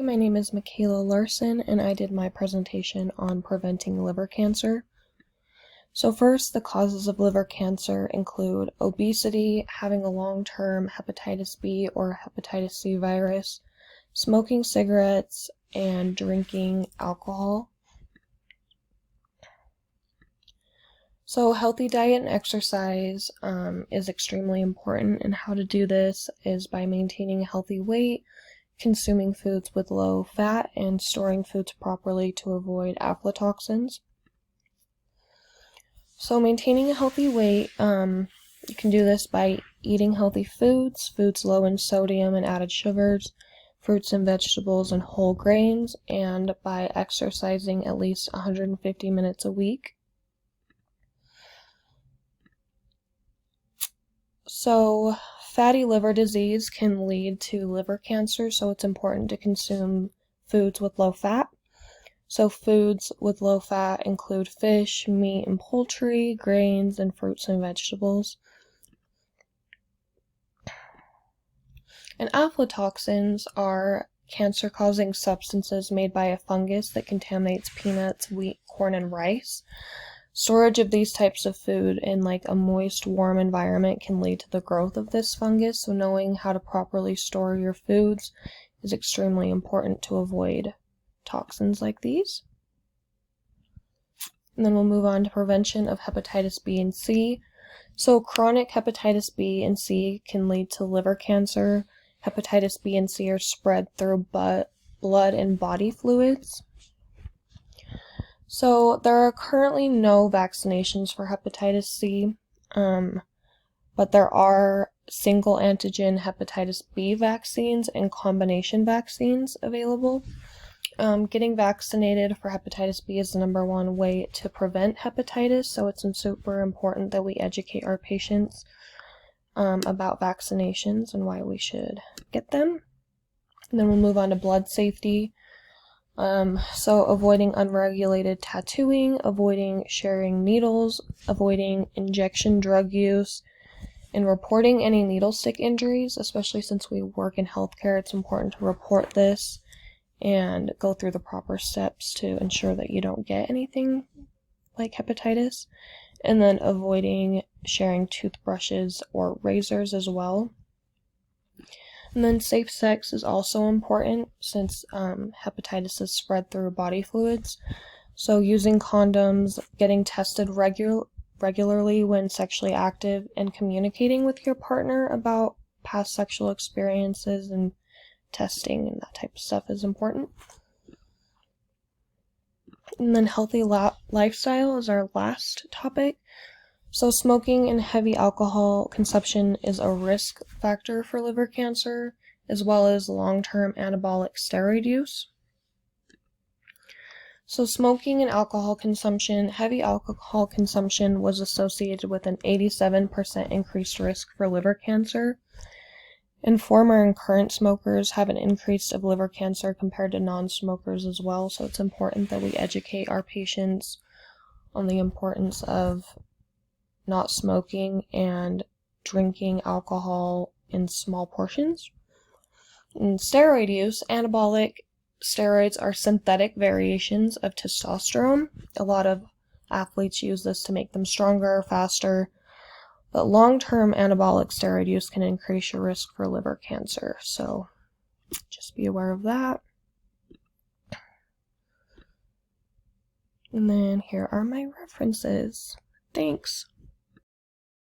my name is Michaela Larson, and I did my presentation on preventing liver cancer. So first, the causes of liver cancer include obesity, having a long-term hepatitis B or hepatitis C virus, smoking cigarettes, and drinking alcohol. So healthy diet and exercise is extremely important, and how to do this is by maintaining a healthy weight, consuming foods with low fat, and storing foods properly to avoid aflatoxins. So maintaining a healthy weight, you can do this by eating healthy foods low in sodium and added sugars, fruits and vegetables and whole grains, and by exercising at least 150 minutes a week. So fatty liver disease can lead to liver cancer, so it's important to consume foods with low fat. So foods with low fat include fish, meat and poultry, grains, and fruits and vegetables. And aflatoxins are cancer-causing substances made by a fungus that contaminates peanuts, wheat, corn, and rice. Storage of these types of food in like a moist, warm environment can lead to the growth of this fungus, so knowing how to properly store your foods is extremely important to avoid toxins like these. And then we'll move on to prevention of hepatitis B and C. So chronic hepatitis B and C can lead to liver cancer. Hepatitis B and C are spread through blood and body fluids. So there are currently no vaccinations for hepatitis C, but there are single antigen hepatitis B vaccines and combination vaccines available. Getting vaccinated for hepatitis B is the #1 way to prevent hepatitis, so it's super important that we educate our patients about vaccinations and why we should get them. And then we'll move on to blood safety. So avoiding unregulated tattooing, avoiding sharing needles, avoiding injection drug use, and reporting any needle stick injuries. Especially since we work in healthcare, it's important to report this and go through the proper steps to ensure that you don't get anything like hepatitis. And then avoiding sharing toothbrushes or razors as well. And then safe sex is also important since hepatitis is spread through body fluids. So using condoms, getting tested regularly when sexually active, and communicating with your partner about past sexual experiences and testing and that type of stuff is important. And then healthy lifestyle is our last topic. So smoking and heavy alcohol consumption is a risk factor for liver cancer, as well as long-term anabolic steroid use. So smoking and alcohol consumption, heavy alcohol consumption was associated with an 87% increased risk for liver cancer. And former and current smokers have an increase of liver cancer compared to non-smokers as well, so it's important that we educate our patients on the importance of not smoking and drinking alcohol in small portions. And steroid use, anabolic steroids are synthetic variations of testosterone. A lot of athletes use this to make them stronger, faster, but long-term anabolic steroid use can increase your risk for liver cancer, so just be aware of that. And then here are my references. Thanks.